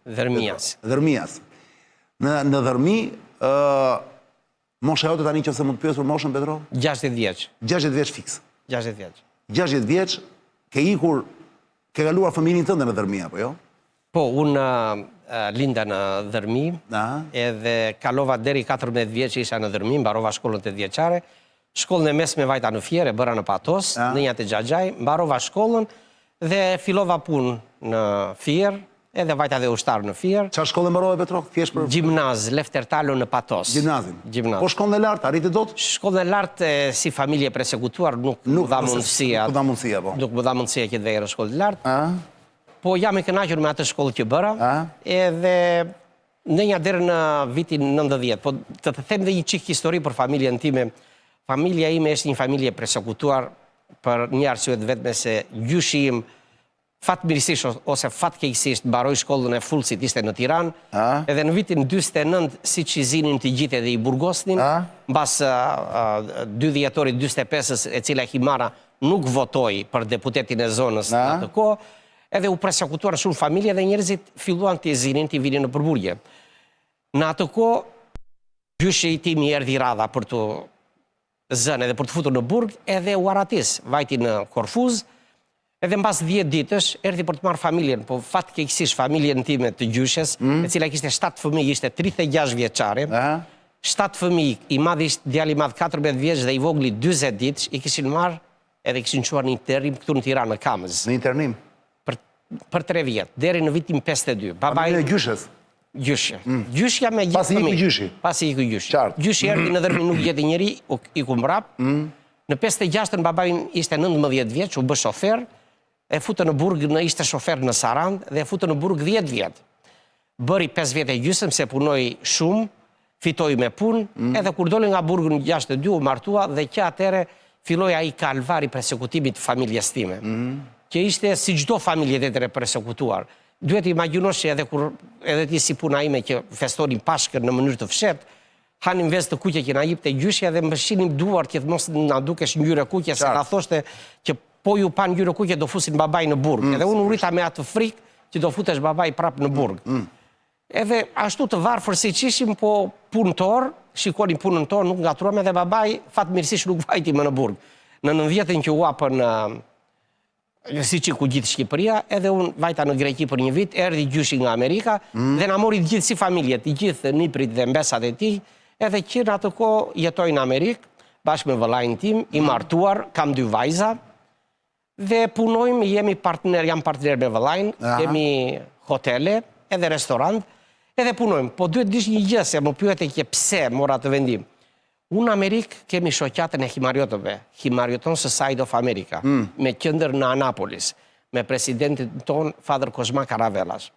Dërmias. Dërmias. Në Dërmi, mosha jote tani që se mund të pyes për moshën, Petro? 60 vjeç. 60 vjeç fiks. 60 vjeç. 60 vjeç, ke ikur, ke kaluar familjen tënde në Dërmi, apo jo? Po, unë linda në Dërmi, edhe kalova deri 14 vjeç isha në Dërmi, mbarova shkollën 8 vjeçare, shkollën e mesme vajta në Fier, e bëra në Patos, në një të Xhaxhaj, mbarova shkollën dhe fillova punë në Fier, edhe vajta dhe ushtar në Fier. Çfarë shkollë mbarove, Petro? Thjesht për Gjimnaz, Leftertalo në Patos. Gjimnazin. Gjimnaz. Po shkollën e lartë, arriti dot? Shkollën e lartë si familje persekutuar nuk më dha mundësia. Nuk dha mundësia, po. Nuk më dha mundësia që të vejë në shkollë e lartë. Po jam i kënaqur me atë shkollë që bëra, edhe në një derë në vitin 90. Po të them dhe një çik histori për familjen time. Familja ime është një familje persekutuar për një arsye të vetme se gjyshi im fatmirësisht ose fatkeqësisht mbaroi shkollën e Fullsit, ishte në Tiranë, edhe në vitin 49 siç i zinin të gjithë edhe i burgosnin, mbas 2 dhjetorit 45-s, e cila Himara nuk votoi për deputetin e zonës në atë kohë, edhe u persekutuar shumë familje dhe njerëzit filluan të zinin të vinin në përburgje. Në atë kohë, gjyshi i timi erdhi radha për të zënë edhe për të futur në burg, edhe u aratis, vajti në Korfuz, edhe mbas 10 ditësh, erdhi për të marrë familjen, po fatkeqësisht familjen time të gjyshes, e cila kishte 7 fëmijë, ishte 36 vjeçare, 7 fëmijë, i madh ishte djali i madh 14 vjeç dhe i vogli 40 ditësh, i kishin marrë edhe kishin çuar në internim këtu në Tiranë, në Kamëz. Në internim? Për 3 vjetë, deri në vitin 52. Familjen e gjyshes? Gjyshja. Gjyshja me gjithë fëmijë. Pasi iku gjyshi? Pasi iku gjyshi. Qartë. Gjyshi erdhi në Dërmi, nuk gjeti njeri, iku mbrap. Në 56-ën babajin ishte 19 vjeç, u bë shofer, e futë në burg, ishte shofer në Sarand, dhe e futë në burg 10 vjetë. Bëri 5 vjetë e gjysëm, se punoi shumë, fitoi me punë, edhe kur doli nga burgu në 62, u martua, dhe që atere filloi ai kalvari persekutimit të familjes time. Që ishte si çdo familje tjetër e persekutuar. Duhet të imagjinosh që edhe ti si puna ime që festonin Pashkën në mënyrë të fshehtë, hanim vezë të kuqe që na jepte gjyshja dhe më shinim duart që mos na dukesh ngjyrë kuqe, se na thoshte që po ju pa ngjyrë kuqe do fusin babai në burg. Edhe unë urita me atë frikë që do futesh babai prap në burg. Edhe ashtu të varfër siç ishim, po punëtor, shikonin punën tonë, nuk ngatruam, edhe babai fatmirësisht nuk vajti më në burg. Në 90-ën që u hapën si që ku gjithë Shqipëria, edhe unë vajta në Greqi për një vit, erdi gjyshi nga Amerika, dhe na mori gjithë si familjet, gjithë niprit dhe mbesat e tij, edhe që në atë kohë jetoj në Amerikë, bashkë me vëllain tim, i martuar, kam 2 vajza, dhe punojmë, jam partner me vëllain, kemi hotele, edhe restorant, edhe punojmë. Po duhet dish një gjë, se më pyete që pse mora të vendim. Unë në Amerikë kemi shoqatën e Himariotëve, Himarioton Society of America, me qendër në Anapolis, me presidentin ton, Father Kozma Karavelas.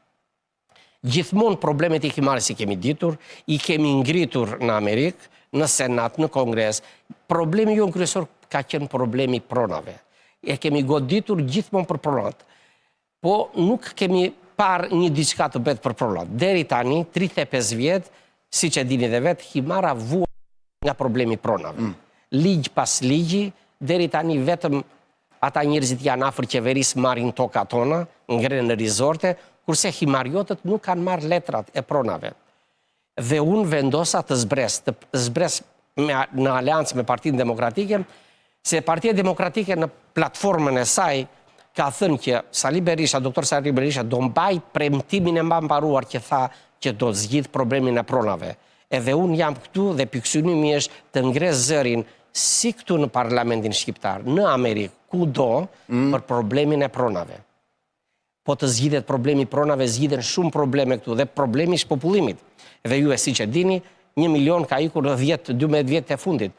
Gjithmonë problemet i Himaris i kemi ditur, i kemi ngritur në Amerikë, në Senat, në Kongres. Problemi jo në kryesor ka qenë problemi pronave. E kemi goditur gjithmonë për pronat. Po nuk kemi parë një diçka të betë për pronat. Deri tani, 35 vjetë, si që dini dhe vetë, Himara vua nga problemi pronave. Ligj pas ligji, deri tani vetëm ata njerëzit janë afër qeverisë marrin toka tona, ngrenë në rizorte, kurse himariotët nuk kanë marrë letrat e pronave. Dhe unë vendosa të zbres në aleancë me Partinë Demokratike, se Partia Demokratike në platformën e saj ka thënë që Dr. Sali Berisha do mbaj premtimin e mbaruar që tha që do zgjidh problemin e pronave. Edhe unë jam këtu dhe pikësynimi është të ngres zërin si këtu në parlamentin shqiptar, në Amerikë, ku do, për problemin e pronave. Po të zgjidhet problemi pronave, zgjidhen shumë probleme këtu, dhe problemi shpopullimit. Dhe ju e si që dini, 1 milion ka ikur në 10-12 vjetë e fundit.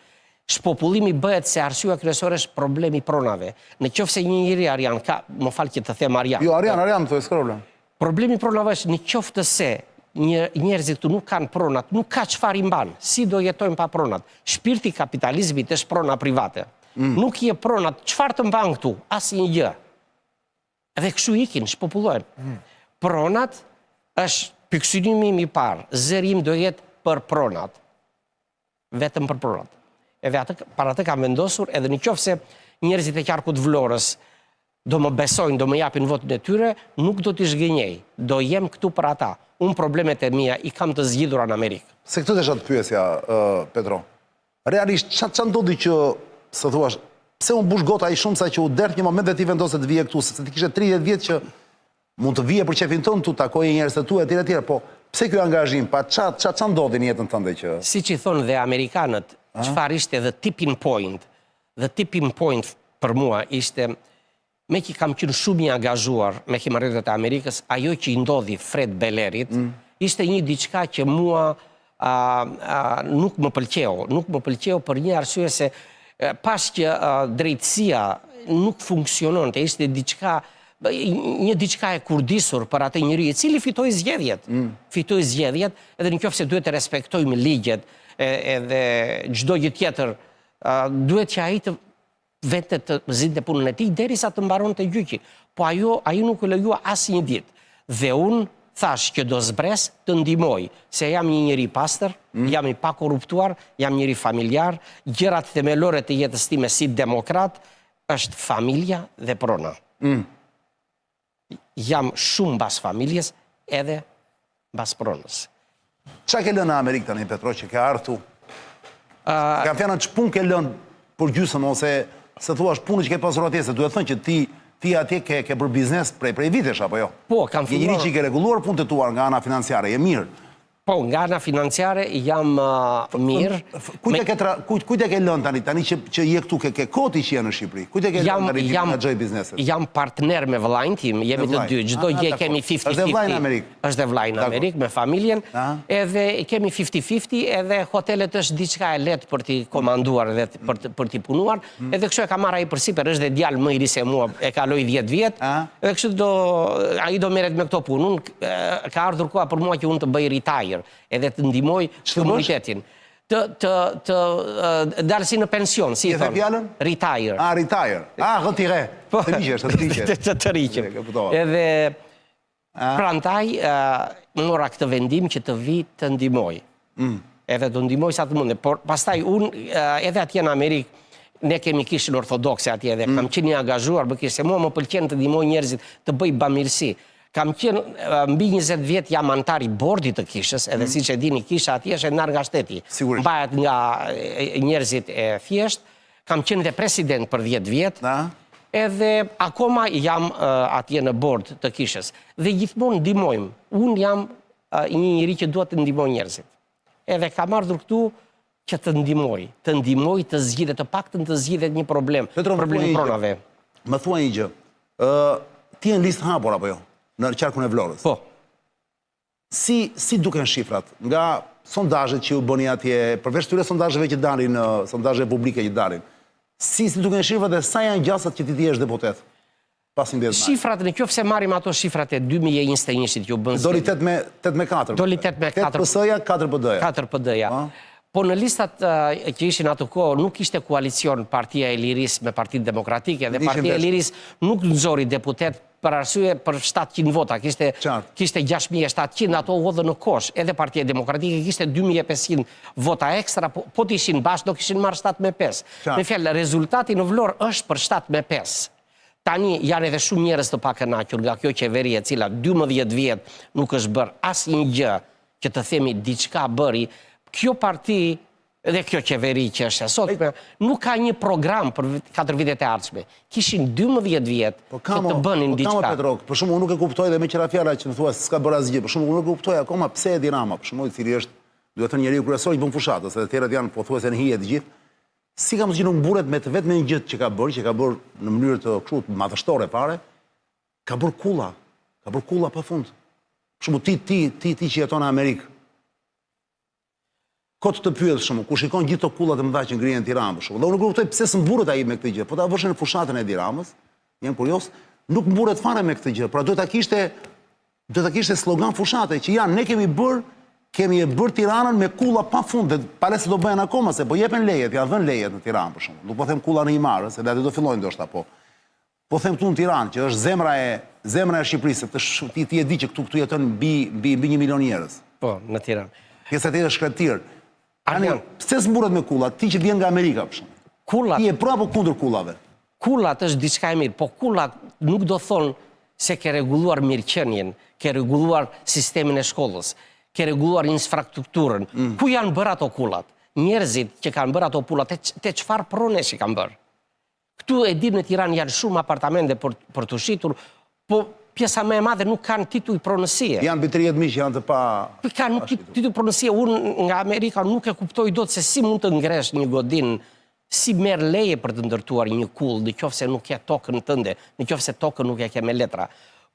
Shpopullimi bëhet se arsyeja kryesore është problemi pronave. Në qoftë se një njeri Arjan ka, më falë që të them Arjan. Jo, Arjan, të s'ka problem. Problemi pronave është në qoftë se njerëzit këtu nuk kanë pronat, nuk ka çfarë i mban, si do jetojmë pa pronat. Shpirti i kapitalizmit është prona private. Nuk je pronat, çfarë të mban këtu? Asnjë gjë. Edhe kështu ikin, shpopullohen. Pronat është pikësynimi im i parë, zëri im do jetë për pronat. Vetëm për pronat. Edhe para të kam vendosur, edhe në qoftë se njerëzit e qarkut Vlorës do më besojnë, do më japin votën e tyre, nuk do t'i zhgënjej. Do jem këtu për ata. Unë problemet e mia i kam të zgjidhura në Amerikë. Se këtë dhe shatë pyesja, Petro. Realisht, që ndodhi që, se thuash, pse unë bush gota i shumë sa që u dertë një moment dhe ti vendose të vije këtu, se ti kishe 30 vjetë që mund të vije për qefin tënë, tu takoje njerëz të tu e tjera, po pse kjo angazhim, pa që ndodhi një jetën tënde që... Si që i thonë dhe Amerikanët, çfarë ishte the tipping point për mua ishte, me që kam qenë shumë i angazhuar me Himërrëtet e Amerikës, ajo që i ndodhi Fred Bellerit, ishte një diçka që mua nuk më pëlqeu për një arsye se pas që drejtësia nuk funksionon, të ishte një diçka e kurdisur për atë njeri i cili fitoi zgjedhjet. Fitoi zgjedhjet, edhe nëse duhet të respektojmë ligjet edhe çdo gjë tjetër, duhet që ai të vetë të zinte punën e tij derisa të mbaronte gjyqi. Po ai nuk e lejua asnjë ditë. Dhe unë thash që do zbres të ndihmoj, se jam një njeri pastër, jam i pakorruptuar, jam njeri familjar, gjërat themelore të jetës time si demokrat është familja dhe prona. Jam shumë mbas familjes edhe mbas pronës. Qa ke lënë në Amerikë tani, Petro, që ke artu? Ka fjana që pun ke lënë për gjysëm, ose se thua është punë që ke pasur atje, se duhet thënë që ti atje ke bërë biznes prej vitesh, apo jo? Po, kam filluar... Një njëri që i ke reguluar punë të tuar nga ana financiare, je mirë? Po, nga ana financiare jam mirë. Kujt e ke lënë tani që je këtu, ke koti që je në Shqipëri? Kujt e ke lënë tani që nga gjoj bizneset? Jam partner me vllajën tim, jemi të dy, çdo gjë kemi 50-50. Është dhe vllai në Amerikë? Është dhe vllai në Amerikë, me familjen, edhe kemi 50-50, edhe hotelet është diçka e lehtë për t'i komanduar dhe për t'i punuar, edhe kështu e ka marrë ai përsipër, është dhe djalë më i ri se mua, e kaloi 10 vjet, edhe kështu ai do merret me këto punë. Ka ardhur koha për mua që unë të bëj retire, edhe të ndihmoj komunitetin. Të dalë si në pension, si i thonë. Retire. Retire. Retire. Të riqesh, të riqesh. Të riqem. Edhe prandaj mora këtë vendim që të vi të ndihmoj. Edhe të ndihmoj sa të mundem. Por pastaj unë edhe atje në Amerikë, ne kemi kishën ortodokse atje edhe kam qenë i angazhuar, se mua më pëlqen të ndihmoj njerëzit të bëj bamirësi. Kam qenë mbi 20 vjet jam antar i bordit të kishës, edhe siç e dini kisha atje është ndarë nga shteti. Mbahet nga njerëzit e thjesht. Kam qenë dhe president për 10 vjet. Edhe akoma jam atje në bord të kishës. Dhe gjithmonë ndihmojmë. Unë jam një njeri që duhet të ndihmoj njerëzit. Edhe kam ardhur këtu që të ndihmoj, të zgjidhet, të paktën të zgjidhet një problem. Problemi pronave. Më thuaj një gjë. Ti je në listë hapur apo jo? Në qarkun e Vlorës. Po. Si duken shifrat? Nga sondazhet që u bëni atje, përveç këtyre sondazheve që dalin, sondazhe publike që dalin, si duken shifrat dhe sa janë gjasat që ti jesh deputet? Shifrat, në qoftë se marrim ato shifrat e 2021-shit që u bën. Doli 8-4. Doli 8-4. 8 PS-ja, 4 PD-ja. 4 PD-ja. Po në listat që ishin atë kohë nuk ishte koalicion Partia e Lirisë me Partinë Demokratike dhe Partia e Lirisë nuk nxori deputet për arsye për 700 vota, kishte 6.700, ato u hodhën në kosh, edhe Partia Demokratike kishte 2.500 vota ekstra, po të ishin bashkë do kishin marrë 7-5. Me fjalë, rezultati në Vlorë është për 7-5. Tani janë edhe shumë njerëz të pakënaqur nga kjo qeveri e cila 12 vjet nuk është bërë asnjë gjë që të themi diçka bëri. Kjo parti dhe kjo qeveri që është e sotme, nuk ka një program për 4 vitet e ardhshme. Kishin 12 vjet që të bënin diçka. Po kamo, Petro, për shumë unë nuk e kuptoj dhe me qëra fjalla që më thua s'ka bërë asgjë, për shumë unë nuk e kuptoj akoma pse Edi Rama, për shumë i cili është, duhet të njeriu kryesor i bën fushatës, edhe tjerët janë pothuajse në hije të gjithë. Si ka mos që nuk mburet me të vetëm një gjë që ka bërë në mënyrë të kështu madhështore pare, ka bërë kulla pafund. Për shumë ti që jeton në Amerikë, kotë të pyet shumë, ku shikon gjithë të kullat e mëdha që ngrihen në Tiranë për shumë. Dhe unë nuk kuptoj pse s'mburret ai me këtë gjë, po ta vëshën në fushatën e Edi Ramës, jam kurios, nuk mburret fare me këtë gjë. Pra do ta kishte slogan fushate që janë ne kemi bërë Tiranën me kulla pafund dhe palese do bëhen akoma se po jepen lejet, janë dhënë lejet në Tiranë për shumë. Nuk po them kulla në Himarë, se aty do fillojnë ndoshta po. Po them këtu në Tiranë që është zemra e Shqipërisë, ti e di që këtu jeton mbi 1 milion njerëz. Po, në Tiranë. Pjesa tjetër shkretir. Pse s'mburret me kullat? Ti që vjen nga Amerika, për shumë. Ti e pra po kundër kullave? Kullat është diçka e mirë, po kullat nuk do thonë se ke reguluar mirëqenien, ke reguluar sistemin e shkollës, ke reguluar infrastrukturën. Ku janë bërë ato kullat? Njerëzit që kanë bërë ato pullat, te çfarë proneshi kanë bërë? Këtu e dim në Tiranë janë shumë apartamente për të shitur, po pjesa më e madhe nuk kanë titull pronësie. Janë mbi 30.000 që janë të pa... Kanë nuk titull pronësie. Unë nga Amerika nuk e kuptoj dot se si mund të ngresh një godin, si merr leje për të ndërtuar një kull, nëse nuk ke tokën tënde, nëse tokën nuk e ke me letra.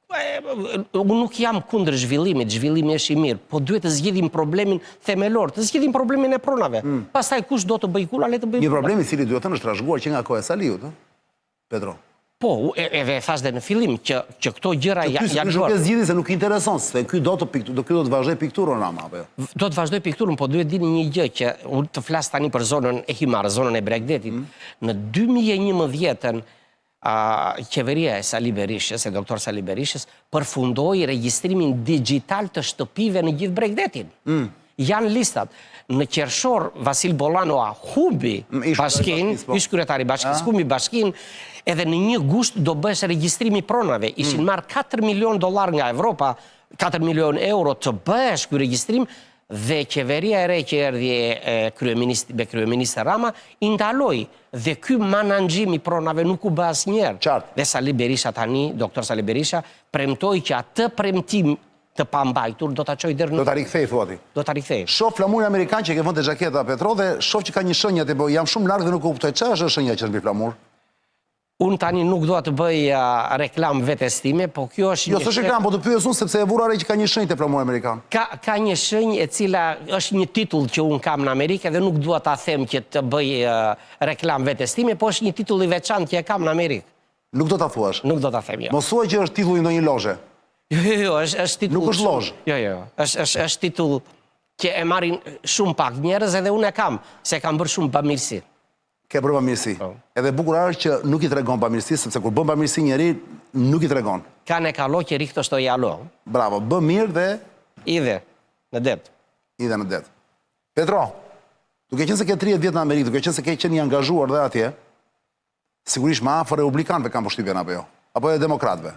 Unë nuk jam kundër zhvillimit, zhvillimi është i mirë, po duhet të zgjidhim problemin themelor, të zgjidhim problemin e pronave. Pastaj kush do të bëj kulla, le të bëj kulla. Një problem i cili duhet të është trashëguar që nga koha e Saliut, Petro. Po, edhe e thash dhe në fillim që këto gjëra janë bërë. Nuk e zgjidhi se nuk intereson, se ky do të vazhdoj pikturën Rama, apo jo? Do të vazhdoj pikturën, po duhet dini një gjë që unë të flas tani për zonën e Himar, zonën e Bregdetit. Në 2011 qeveria e Sali Berishës, e doktor Sali Berishës, përfundoi regjistrimin digjital të shtëpive në gjithë Bregdetin. Janë listat. Në qershor, Vasil Bolanoa humbi bashkin, ish kryetari bashkisë, humbi bashkin, edhe në 1 gusht do bësh regjistrimi pronave. Ishin marrë $4 milion nga Evropa, 4 milion euro të bësh ky regjistrim, dhe qeveria e re që erdhi me kryeministër Rama i ndaloi, dhe ky menaxhim i pronave nuk u bë asnjëherë. Dhe Sali Berisha tani, doktor Sali Berisha, premtoi që atë premtim të pambajtur do ta çojë deri në... Do ta rikthej, thua ti. Do ta rikthej. Shoh flamurin amerikan që ke vënë te xhaketa Petro dhe shoh që ka një shenjë aty, po jam shumë larg dhe nuk e kuptoj çfarë është shenja që është mbi flamur. Unë tani nuk dua të bëj reklam vetes time, po kjo është Jo, s'është reklam, po të pyes unë sepse e vura re që ka një shenjë te flamuri amerikan. Ka një shenjë e cila është një titull që unë kam në Amerikë dhe nuk dua ta them që të bëj reklam vetes time, po është një titull i veçantë që e kam në Amerikë. Nuk do ta thuash. Nuk do ta them, jo. Mos thuaj që është titulli ndonjë lozhe. Jo, është titull... Nuk është lozh. Jo, është titull që e marrin shumë pak njerëz edhe unë e kam, se kam bërë shumë bamirësi. Ke bërë bamirësi. Edhe bukur është që nuk i tregon bamirësi, sepse kur bën bamirësi njëri, nuk i tregon. Kanë e kalo që rikto shtoj alo. Bravo, bë mirë dhe... Idhe, në det. Idhe në det. Petro, duke qenë se ke 30 vjet në Amerikë, duke qenë se ke qenë i angazhuar dhe atje, sigurisht më afër republikanëve kanë përshtypjen apo jo? Apo edhe demokratëve?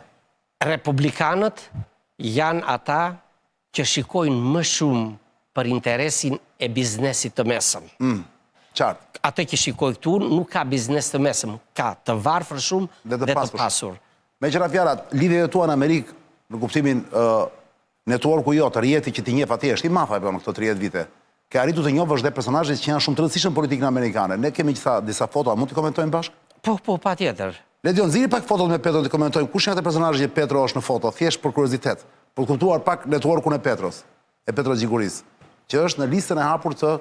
Republikanët janë ata që shikojnë më shumë për interesin e biznesit të mesëm. Qartë. Atë që shikoj këtu nuk ka biznes të mesëm, ka të varfër shumë dhe të pasur. Me qëra fjarat, lidhjet e tua në Amerikë, në kuptimin networku jo, të rjeti që ti njeh atje, është i mafa në këto 30 vite. Ke arritur të njohësh dhe personazhe që janë shumë të rëndësishëm politikën amerikane. Ne kemi disa foto, a mund t'i komentojmë bashkë? Po, patjetër. Ledion, nxirri pak fotot me Petro të komentojmë kush janë ato personazhe që Petro është në foto, thjesht për kuriozitet, për kuptuar pak networkun e Petros, e Petro Xhiguris, që është në listën e hapur të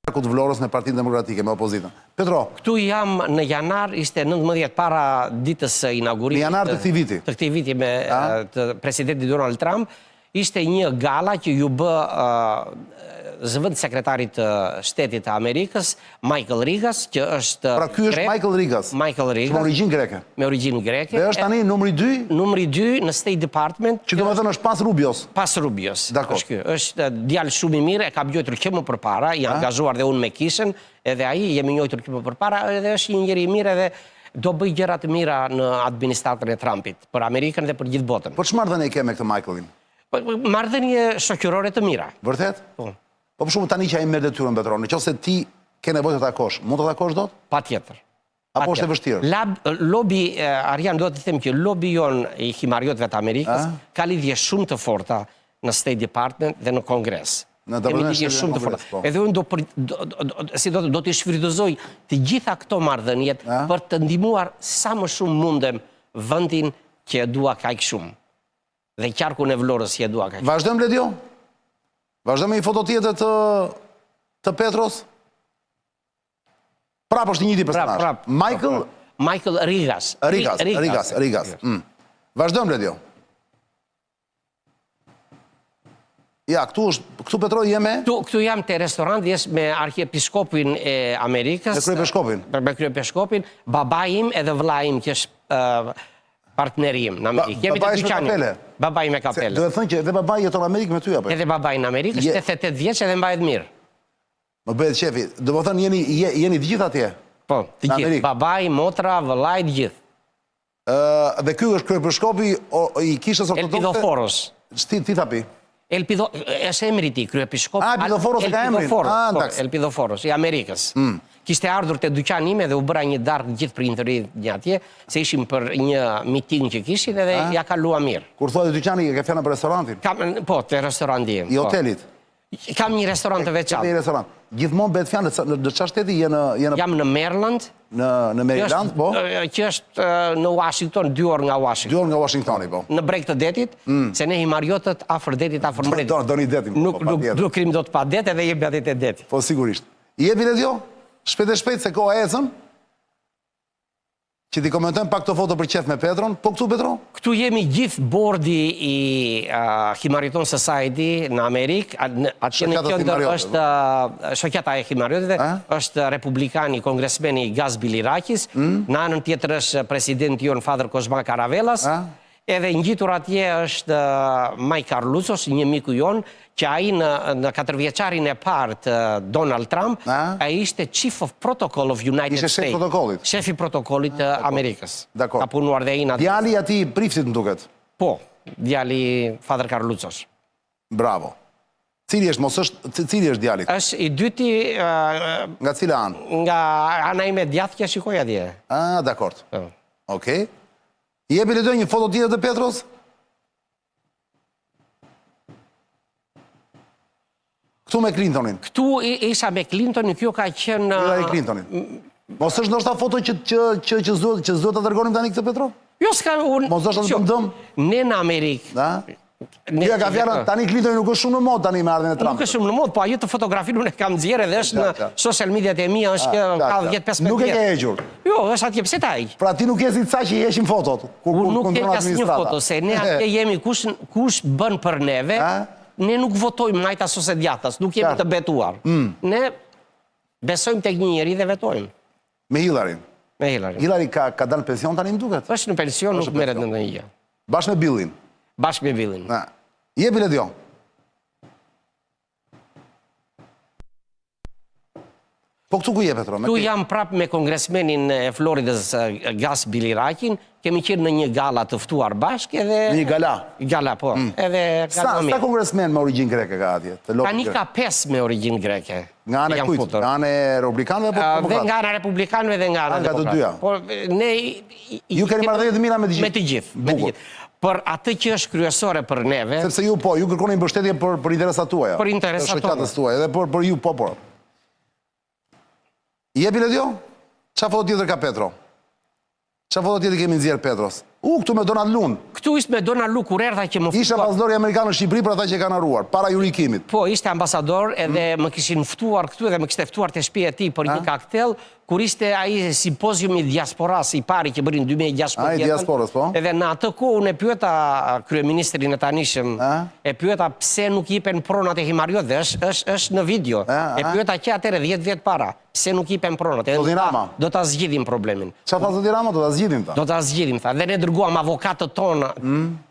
Parkut Vlorës në Partinë Demokratike me opozitën. Petro, këtu jam në janar, ishte 19 para ditës së inaugurimit. Në janar të këtij viti. Të këtij viti me presidentin Donald Trump, ishte një gala që ju bë zëvend sekretarit të shtetit të Amerikës, Michael Rigas, që është... Pra ky është Michael Rigas. Michael Rigas. Me origjinë greke. Me origjinë greke. Dhe është tani numri 2? Numri 2 në State Department. Që do të thënë është pas Rubios. Pas Rubios. Dakor. Është djalë shumë i mirë, e ka bjojtur që më përpara, i angazhuar dhe unë me kishën, edhe ai jemi njohur që më përpara, edhe është një njeri i mirë edhe do bëj gjëra të mira në administratën e Trumpit, për Amerikën dhe për gjithë botën. Po ç'marrëdhënie ke me këtë Michaelin? Marrëdhënie shoqërore të mira. Vërtet? Po. Po për shumë tani që ai merr detyrën Petro, nëse ti ke nevojë të takosh, mund të takosh dot? Patjetër. Apo është e vështirë? Lobby, Arjan, do të them që lobby jon i himariotëve të Amerikës ka lidhje shumë të forta në State Department dhe në Kongres. Kemi lidhje shumë të forta. Edhe unë do t'i shfrytëzoj të gjitha këto marrëdhëniet për të ndihmuar sa më shumë mundem vendin që e dua kaq shumë. Dhe qarkun e Vlorës që e dua kaq. Vazhdojmë Ledio? Vazhdojmë me një foto tjetër të Petros? Prap është një njëti personazh. Michael Rigas. Rigas. Vazhdojmë Ledio. Ja, këtu Petro jeme? Këtu jam të restorant, jes me arhiepiskopin e Amerikës. Me kryepiskopin? Me kryepiskopin, babaim edhe vllaim që është partnerim në Amerikë. Babai me kapele? Babai me kapele. Do të thënë që edhe babai jeton në Amerikë me ty apo? Edhe babai në Amerikë, është 88 vjeç edhe mbahet mirë. Më bëhet shefi, do të thënë jeni të gjithë atje? Po, të gjithë. Babai, motra, vëllai, të gjithë. Dhe ky është kryepiskopi i kishës ortodokse... Elpidoforos. Ti thapi? Është emri ti, kryepiskop. Elpidoforos e ka emrin? Elpidoforos, i Amerikës. Kishte ardhur te dyqani ime dhe u bëra një darkë gjithë prindërit një atje, se ishim për një miting që kishin edhe ja kalua mirë. Kur thua dyqani, ke fjana për restorantin? Po, te restoranti. I hotelit? Kam një restorant të veçantë. Një restorant. Gjithmonë bëhet fjalë në çfarë shteti jam në Maryland. Në Maryland, po? Që është në Washington, 2 orë nga Washington. 2 orë nga Washingtoni, po. Në breg të detit, se ne himariotët afër detit, afër mbretit. Doni detin. Nuk krim do të pa det edhe jepi atit e detit. Po, sigurisht. I jepi dhe jo? Shpejt e shpejt se koha ecën, që ti komentojmë pak të foto për qef me Petron. Po këtu, Petro? Këtu jemi gjithë bordi i Himariton Society në Amerikë. Atje në qendër është shoqata e Himarionëve, është republikani, kongresmeni Gaz Bilirakis, në anën tjetër është presidenti jon Father Kozma Karavelas, edhe ngjitur atje është Mike Carlusos, një miku jon, që ai në 4 vjeçarin e parë të Donald Trump, ai ishte Chief of Protocol of United States. Ishte shef protokollit? Shefi protokollit të Amerikës. Dakor. Ka punuar dhe ai. Djali ati priftit më duket? Po, djali Father Carlusos. Bravo. Cili është djali? Është i dyti... Nga cila anë? Nga ana ime djathë kja shikoj atje. Dakord. Okej. Jepi le dojë një foto tjetër të Petros? Këtu me Clintonin? Këtu isha me Clintonin, kjo ka qenë... Hillary Clintonin. Mos është ndoshta foto që zduhet të dërgonim tani këtë Petro? Jo, s'ka unë... Mos është të dëm? Ne në Amerikë... Kjo ka fjallën, tani Clintonin nuk është shumë në mod tani me ardhin e Trump. Nuk është shumë në mod, po ajo të fotografinë unë e kam zjerë edhe është në social mediat e mija, është ka 10-15 Nuk e ke hequr? Jo, është atje, pse ta heq? Pra ti nuk e si të sa që i heqim fotot? Unë nuk e ka një foto, se ne atje jemi kush bën për neve, ne nuk votojmë najtas ose djathtas, nuk jemi të betuar. Ne besojmë tek një njeri dhe vetojmë. Me Hillary? Me Hillary. Hillary ka dalë pension tani më duket? Është në pension, nuk merret në ndonjë gjë. Bashkë me Billin? Bashkë me Billin. Jepi le djo. Po këtu ku je, Petro? Këtu jam prap me kongresmenin e Floridës Gaz Bilirakin, kemi qenë në një gala të ftuar bashkë edhe... Një gala? Gala, po. Sa kongresmen me origin greke ka atje? Tani ka 5 me origin greke. Nga anë e kujtë? Nga anë e republikanëve apo demokratë? Dhe nga anë republikanëve dhe nga anë demokratë. Ju keni marrëdhënie të mira me të gjithë? Me të gjithë. Për atë që është kryesore për neve... Sepse ju kërkoni mbështetje për interesat tuaja. Për interesat tuaja. Edhe për ju, po. Jepi le djo? Qa foto tjetër ka Petro? Qa foto tjetër kemi nxjerr Petros? Këtu me Donald Lund. Këtu ishte me Donald Lund kur erdha që më ftuar. Ishte ambasadori amerikan në Shqipëri për ata që kanë harruar, para jurikimit. Po, ishte ambasador edhe më kishin ftuar këtu edhe më kishte ftuar te shtëpia e tij për një kaktel, kur ishte ai simpoziumi i diasporas i pari që bërin 2016. Ai diasporas, po. Edhe në atë kohë unë e pyeta kryeministrin e tanishëm, e pyeta pse nuk jipen pronat e Himariotëve, është në video. E pyeta që atëre 10 vjet para, pse nuk jipen pronat. Do ta zgjidhim problemin. Çfarë tha zoti Rama? Do ta zgjidhim ta. Do ta zgjidhim ta. Dhe ne dërguam avokatët tonë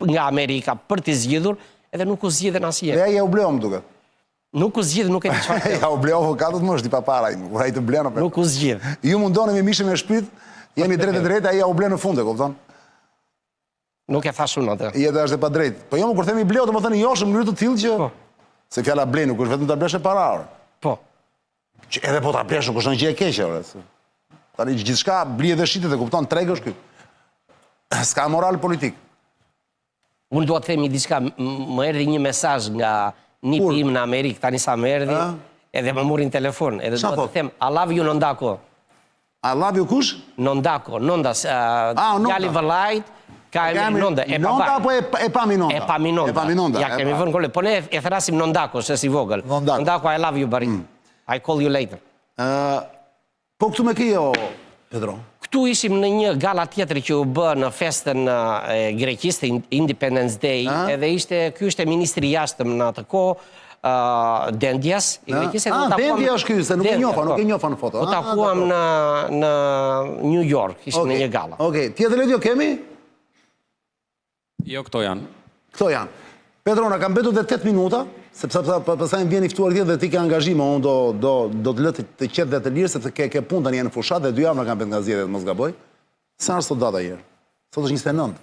nga Amerika për t'i zgjidhur, edhe nuk u zgjidhen asnjëherë. Dhe ai ja u bleu më duket. Nuk u zgjidh, nuk e di çfarë. Ja u bleu avokatët më është di pa para, kur ai të blen apo. Nuk u zgjidh. Ju mundoni me mishën e shpyt, jemi drejt, ai ja u blen në fund, e kupton? Nuk e thash unë atë. Jeta është e padrejtë. Po jo, kur themi bleu, domethënë josh në mënyrë të tillë që se fjala blen nuk është vetëm ta blesh e parë. Po. Edhe po ta blesh nuk është një gjë e keqe, ore. Tani gjithçka blie dhe shitet, e kupton, treg është ky. S'ka moral politik. Unë do të themi diçka, më erdhi një mesazh nga nipi im në Amerikë, tani sa më erdhi, edhe më morin telefon, edhe do të them I love you Nondako. I love you kush? Nondako, Nondas, djali vëllait, ka emrin Nonda, e Nonda apo e pami Nonda? E pami Nonda. E pami Nonda. Ja kemi vënë kole, po ne e thrasim Nondako, se si vogël. Nondako, I love you, buddy. I call you later. Po këtu me kjo, Pedro? Këtu ishim në një gala tjetër që u bë në festën e Greqisë, Independence Day, edhe ky ishte ministri i jashtëm në atë kohë, Dendias. Dendia është ky, se nuk e njofa në foto. U takuam në New York, ishim në një gala. Okej, tjetër le kemi? Jo, këto janë. Këto janë. Pedro, na kam mbetur dhe 8 minuta, sepse pastaj më vjen i ftuar tjetër dhe ti ke angazhim, unë do të lë të qetë dhe të lirë, sepse ke punë tani në fushat dhe 2 javë na kanë bërë nga zgjedhjet, mos gaboj. Sa është sot data herë? Sot është 29.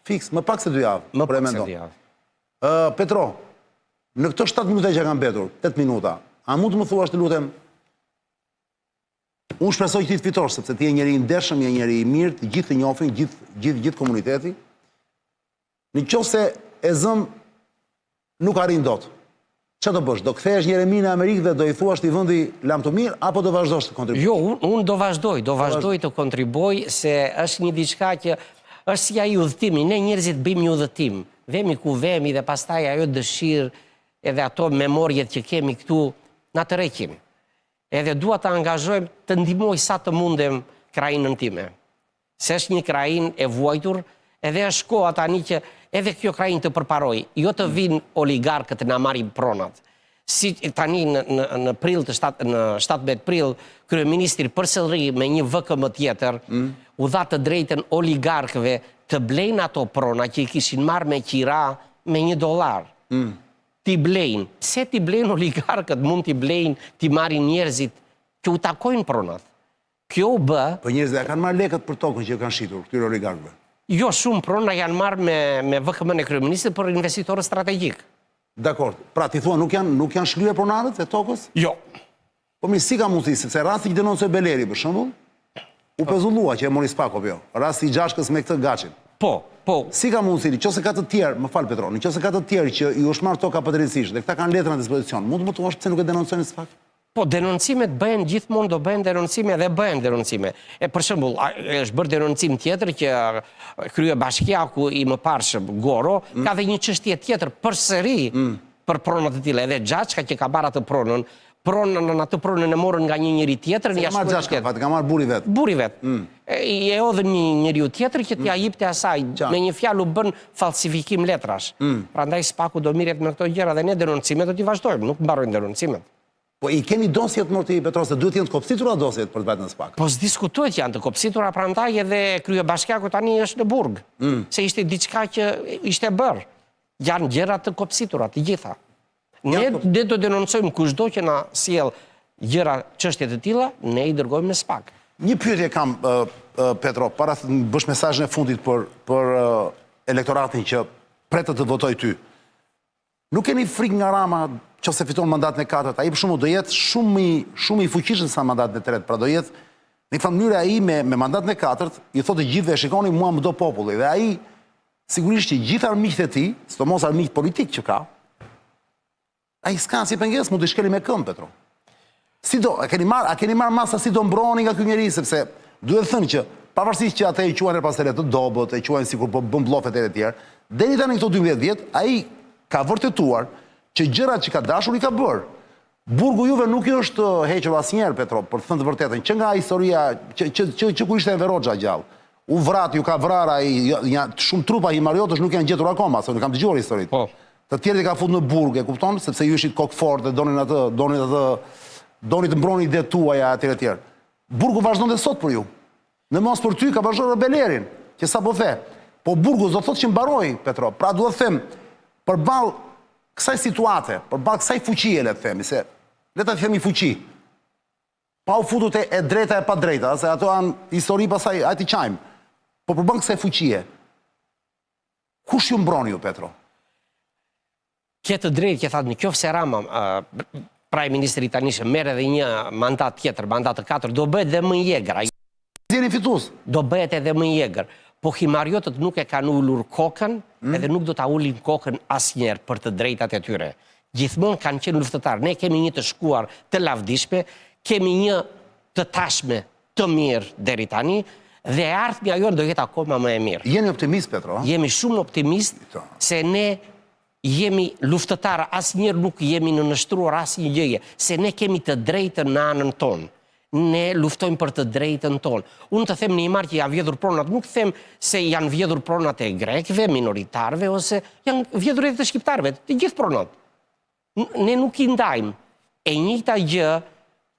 Fiks, më pak se 2 javë. Më pak se 2 javë. Petro, në këto 7 minuta që kanë mbetur, 8 minuta, a mund të më thuash të lutem, unë shpresoj që ti të fitosh, sepse ti je njeri i ndershëm, je njeri i mirë, të gjithë të njohin, gjithë komuniteti. Në qoftë se e zëm nuk arrin dot. Çfarë do bësh? Do kthehesh një remi në Amerikë dhe do i thuash ti vendi lam të mirë apo do vazhdosh të kontribuosh? Jo, unë do vazhdoj të kontribuoj, se është një diçka që është si ai udhëtimi, ne njerëzit bëjmë një udhëtim, vemi ku vemi dhe pastaj ajo dëshirë edhe ato memorjet që kemi këtu na tërheqin. Edhe dua të angazhojmë të ndihmoj sa të mundem krainën time. Se është një krainë e vuajtur, edhe është koha tani që edhe kjo krajinë të përparoj, jo të vinë oligarkët na marrin pronat. Si tani në prill në 17 prill, kryeministri përsëri me një VKM tjetër u dha të drejtën oligarkëve të blejnë ato prona që i kishin marrë me qira me $1. Ti blejnë. Pse ti blejnë oligarkët, mund t'i blejnë, t'i marrin njerëzit që u takojnë pronat. Kjo u bë. Po njerëzit kanë marrë lekët për tokën që kanë shitur këtyre oligarkëve. Jo, shumë prona janë marrë me VKM-n e kryeministit për investitorë strategjik. Dakor. Pra ti thua nuk janë shlyer pronarët e tokës? Jo. Po mirë, si ka mundësi, sepse rasti që denoncoi Beleri për shembull, u pezullua që e mori Spakov jo. Rasti i Gjashkës me këtë Gaçin. Po. Si ka mundësi, nëse ka të tjerë, më fal Petro, nëse ka të tjerë që i është marrë toka patërësisht dhe këta kanë letra në dispozicion, mund të më thuash pse nuk e denoncojnë Spakov? Po, denoncimet bëhen gjithmonë, do bëhen denoncime dhe bëhen denoncime. Për shembull, është bërë denoncim tjetër që kryebashkiaku i mëparshëm Goro ka dhe një çështje tjetër përsëri për pronat e tilla, edhe Xhaçka që ka marrë atë pronën. Pronën në atë pronën e morën nga një njeri tjetër, ka marrë Xhaçka, ka marrë buri vet. Buri vet. I e odhën një njeriu tjetër që t'ia jepte asaj, me një fjalë u bën falsifikim letrash. Prandaj Spaku do mirret me këto gjëra dhe ne denoncimet do t'i vazhdojmë, nuk mbarojnë denoncimet. Po i keni dosjet morti Petro, se duhet jenë të kopsitura dosjet për të vajtë në Spak? Po s'diskutohet që janë të kopsitura, prandaj edhe kryebashkiaku tani është në burg. Se ishte diçka që ishte bërë. Janë gjëra të kopsitura, të gjitha. Ne do denoncojmë kushdo që na sjell gjëra çështje të tilla, ne i dërgojmë në Spak. Një pyetje kam, Petro, para të bësh mesazhin e fundit për elektoratin që pretë të votoj ty. Nuk keni frikë nga Rama që se fiton mandatin e 4, ai për shkakun do jetë shumë i fuqishëm sa mandatin e 3, pra do jetë në një mënyrë ai me mandatin e 4 i thotë të gjithëve shikoni mua më do populli dhe ai sigurisht që gjithë armiqtë e tij, sidomos armiqt politik që ka, ai s'ka si pengesë, mund të shkeli me këmbë Petro. Si do, a keni marrë masa si do mbroni nga ky njerëz, sepse duhet thënë që pavarësisht që ata i quajnë pasere të dobët, e quajnë sikur po bën bllofet e tjerë, deri tani këto 12 vjet, ai ka vërtetuar që gjërat që ka dashur i ka bërë. Burgu juve nuk i është hequr asnjëherë, Petro, për të thënë të vërtetën, që nga historia që ku ishte Enver Hoxha gjallë. U vrat, ju ka vrarë ai, shumë trupa himariotësh nuk janë gjetur akoma, se nuk kam dëgjuar historitë. Po. Të tjerët i ka futur në burg, e kupton, sepse ju ishit kokë fortë, doni të mbroni idetë tuaja etj. Burgu vazhdon dhe sot për ju. Në mos për ty ka vazhduar Belerin, që sapo the. Po burgu do thotë që mbaroi, Petro. Pra duhet të them, përballë kësaj situate, përballë kësaj fuqie, le të themi, se le ta themi fuqi. Pa u futur te e drejta e pa drejta, se ato janë histori pasaj, hajti qajmë. Po përballë kësaj fuqie. Kush ju mbron ju, Petro? Këtë drejtë që thatë, në qoftë se Rama, praj ministri tanishëm, merr edhe një mandat tjetër, mandat të 4, do bëhet dhe më i egër. Jeni fitues. Do bëhet edhe më i egër. Po himariotët nuk e kanë ulur kokën, edhe nuk do ta ulin kokën asnjëherë për të drejtat e tyre. Gjithmonë kanë qenë luftëtarë. Ne kemi një të shkuar të lavdishme, kemi një të tashme të mirë deri tani, dhe ardhmja jonë do jetë akoma më e mirë. Jeni optimist, Petro? Jemi shumë optimist, se ne jemi luftëtarë, asnjëherë nuk jemi në nështruar asnjë gjëje, se ne kemi të drejtën në anën tonë. Ne luftojmë për të drejtën tonë. Unë të them në imar që janë vjedhur pronat, nuk them se janë vjedhur pronat e grekëve, minoritarëve, ose janë vjedhur edhe të shqiptarëve, të gjithë pronat. Ne nuk i ndajmë. E njëjta gjë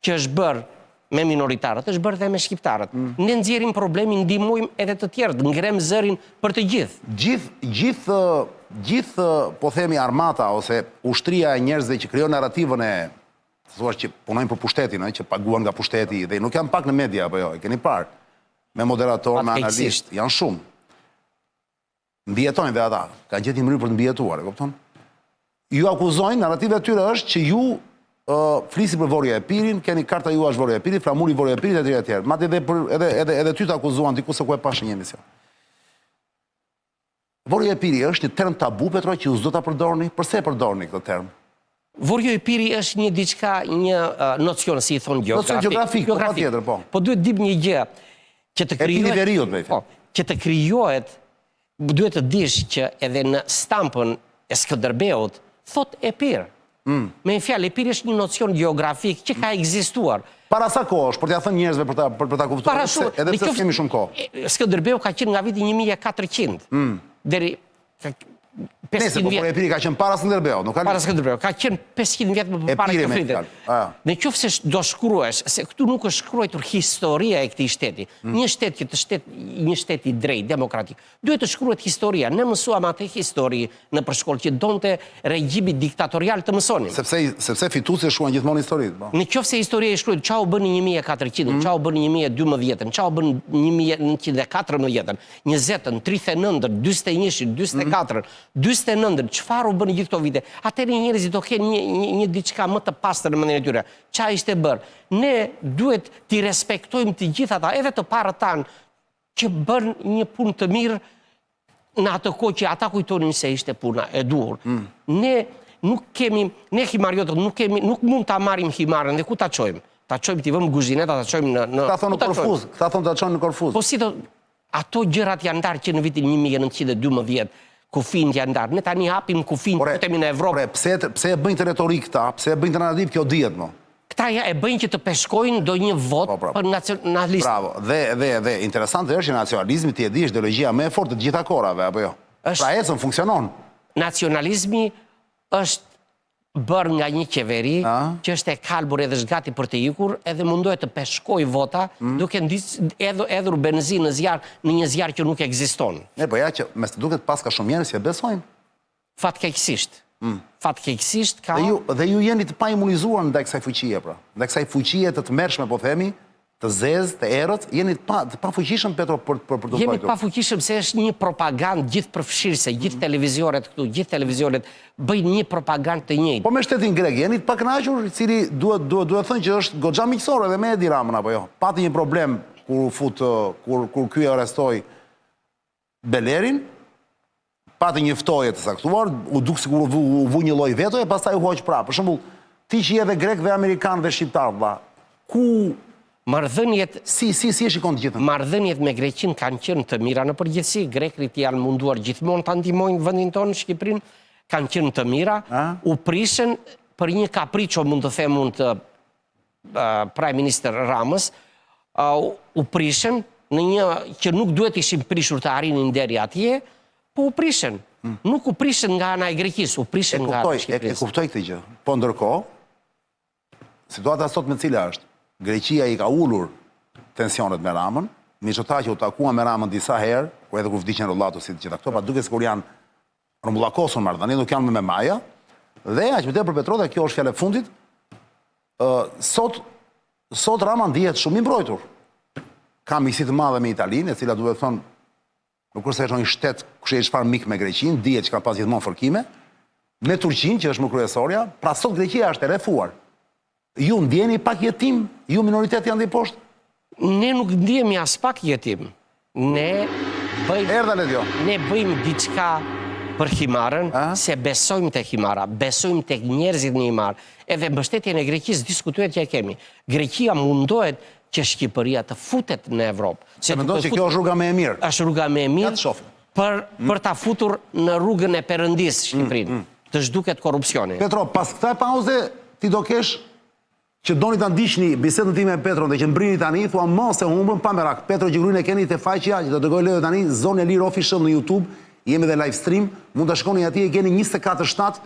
që është bërë me minoritarët, është bërë dhe me shqiptarët. Ne nxjerrim problemin, ndihmojmë edhe të tjerët, ngrem zërin për të gjithë. Gjithë, po themi, armata ose ushtria e njerëzve që krijon narrativën e thuash që punojnë për pushtetin, që paguan nga pushteti dhe nuk janë pak në media apo jo, e keni parë. me moderator, me analist, janë shumë. Mbijetojnë dhe ata, ka gjithë një mënyrë për të mbijetuar, e kupton? Ju akuzojnë, narrativa e tyre është që ju flisi për Vorja e Pirin, keni karta ju është Vorja e Pirin, flamuri Vorja e Pirin e tjerë. Madje edhe ty të akuzuan diku se ku e pashë një emision. Vorja e Piri është një term tabu, Petro, që ju s'do ta përdorni? Përse e përdorni këtë term? Vorja e Piri është një diçka, një nocion, si i thonë geografik. Nocion geografik, po patjetër, po. Po duhet dim një gjë, që të krijohet... E Piri veriut, me i po, që të krijohet, duhet të dish që edhe në stampën e Skënderbeut, thot Epir. Me një fjalë, Epir është një nocion geografik që ka ekzistuar. Para sa kohë është, për t'ja thënë njerëzve për ta kuptuar, edhe pse s'kemi shumë kohë. Skënderbeu ka qenë nga viti 1400, deri 500 Nese, po Epiri ka qenë para Skënderbeut, nuk ka... Para Skënderbeu, ka qenë 500 vjet më parë të fritet. Në qoftë se do shkruash, se këtu nuk është shkruar historia e këtij shteti. Një shtet që një shtet i drejtë, demokratik, duhet të shkruhet historia. Ne mësuam atë histori në përshkollë që donte regjimi diktatorial të mësonin. Sepse fituesi shkruan gjithmonë historitë. Në qoftë se historia e shkruhet, çau bën në 1400, çau bën në 1200, çau bën në 1914, 20, 39, 41, 44, 49, çfarë u bën gjithë këto vite? Atëherë njerëzit do kenë një diçka më të pastër në mendjen e tyre. Çfarë ishte bërë? Ne duhet t'i respektojmë të gjithë ata, edhe të parët tanë, që bën një punë të mirë në atë kohë që ata kujtonin se ishte puna e duhur. Ne nuk kemi, ne himariotët nuk mund ta marrim himarën dhe ku ta çojmë? Ta çojmë t'i vëmë guzhineta, ta çojmë në Këta thonë në Korfuz, këta thonë ta çojmë në Korfuz. Po si ato gjërat janë ndarë që në vitin 1912 kufin janë ndarë. Ne tani hapim kufin, futemi në Evropë. Pse e bëjnë të retorik këta, pse e bëjnë të narrativ, kjo dihet mo. Këta e bëjnë që të peshkojnë do një vot për nacionalistë. Bravo, dhe interesante është që nacionalizmi ti e di është ideologjia më e fortë të gjitha kohërave, apo jo? Pra ecën, funksionon. Nacionalizmi është bërë nga një qeveri që është e kalbur edhe zgati për të ikur edhe mundohet të peshkoj vota duke edhur benzinë në një zjarë që nuk ekziston. Ne, po ja që mes të duket pas ka shumë njerëz që besojnë. Fatkeqësisht. Fatkeqësisht ka... Dhe ju jeni të pa imunizuar ndaj kësaj fuqie, pra. Ndaj kësaj fuqie të tmerrshme, po themi, të zezë, të errët, jeni të pa fuqishëm, Petro, për të vojtur. Jemi të pa fuqishëm se është një propagandë gjithë përfshirëse, gjithë televizionet këtu, gjithë televizionet bëjnë një propagandë të njëjtë. Po me shtetin grek, jeni të pa kënaqur, i cili duhet thënë që është goxha miqësor edhe me Edi Ramën, apo jo? Pati një problem kur ky e arrestoi Belerin, pati një ftoje të saktuar, u duk sikur u vu një lloj vetoje, pastaj u hoq prapë. Për shembull, ti që je dhe grek dhe amerikan dhe shqiptar, ku marrëdhëniet si e shikon të gjithën? Marrëdhëniet me Greqinë kanë qenë të mira në përgjithësi, grekët janë munduar gjithmonë ta ndihmojnë vendin tonë, Shqipërinë, kanë qenë të mira, u prishën për një kapriço, mund të them unë, të Prime Minister Ramës, u prishën në një që nuk duhet ishin prishur të arrinin deri atje, po u prishën. Nuk u prishën nga ana e Greqisë, u prishën nga Shqipëria. E kuptoj këtë gjë. Po ndërkohë, situata sot me cila është? Greqia i ka ullur tensionet me Ramën, miqëta që u takuan me Ramën disa herë, ku edhe kur vdiqen Rollatu si të gjitha këto, pa duke sikur janë rëmbullakosur marrëdhënie, nuk janë me Maja, dhe aq më tepër Petro, dhe kjo është fjalë e fundit, sot Rama ndihet shumë i mbrojtur. Ka miqësi të madhe me Italinë, e cila duhet thonë, nuk është se një shtet kush e çfarë mik me Greqinë, dihet që kanë pas gjithmonë fërkime, me Turqinë që është më kryesorja, pra sot Greqia është e rrethuar. Ju ndjeni pak jetim? Ju minoritet janë dhe poshtë? Ne nuk ndjemi as pak jetim. Ne bëjmë diçka për himarën, se besojmë të himara, besojmë të njerëzit në himar. Edhe mbështetjen e Greqisë diskutuet që e kemi. Greqia mundohet që Shqipëria të futet në Evropë. Se mendon që kjo është rruga më e mirë? Është rruga më e mirë për ta futur në rrugën e Perëndisë Shqipërinë, të zhduket korrupsioni. Petro, pas kësaj pauze ti do kesh që doni ta ndiqni bisedën time me Petron dhe që mbrini tani, thua mos e humbën pa merak. Petro Gjigruin e keni te faqja që do të gojë tani Zonë e Lirë Official në YouTube, jemi dhe live stream, mund ta shkoni atje, i keni 24/7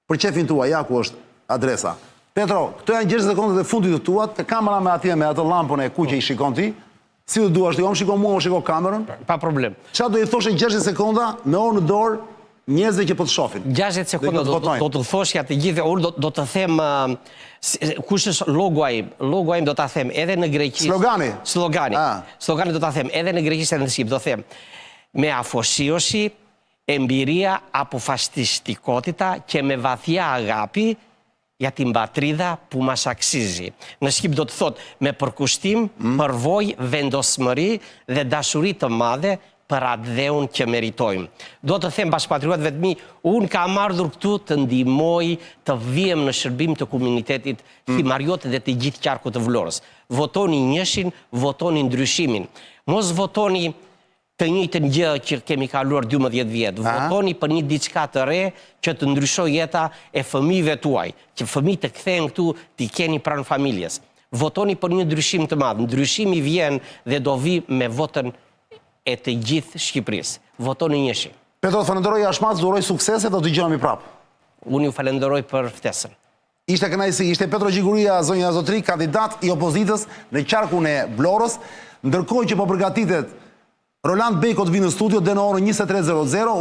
për çefin tuaj, ja ku është adresa. Petro, këto janë 60 sekondat e fundit të tua, te kamera me atje me atë llampën e kuqe i shikon ti. Si do duash ti, shikon mua, shikon kamerën? Pa problem. Çfarë do i thoshe 60 sekonda me orë në dorë njerëzve që po të shohin. 60 sekonda do të thoshja të gjithë, unë do të them kush është logo im do ta them edhe në greqisht. Slogani. Slogani do ta them edhe në greqisht edhe në shqip, do them me afosίωση, εμπειρία, αποφασιστικότητα και με βαθιά αγάπη για την πατρίδα που μας αξίζει. Në shqip do të thot me përkushtim, përvojë, vendosmëri dhe dashuri të madhe për atë dheun që meritojmë. Do të them bashkëpatriotëve të mi, unë kam ardhur këtu të ndihmoj të vijem në shërbim të komunitetit himariot dhe të gjithë qarkut të Vlorës. Votoni njëshin, votoni ndryshimin. Mos votoni të njëjtën gjë që kemi kaluar 12 vjetë. Votoni për një diçka të re që të ndryshoj jeta e fëmijëve tuaj, që fëmijët të kthehen këtu, t'i keni pranë familjes. Votoni për një ndryshim të madh. Ndryshimi vjen dhe do vi me votën e të gjithë Shqipërisë. Votoni njëshin. Petro, të falenderoj Ashmaz, duroj suksese dhe do të dëgjojmë prapë. Unë ju falenderoj për ftesën. Ishte kënaqësi, ishte Petro Gjiguria, zonja Zotri, kandidat i opozitës në qarkun e Vlorës, ndërkohë që po përgatitet Roland Beko të vinë në studio dhe në orën 23:00.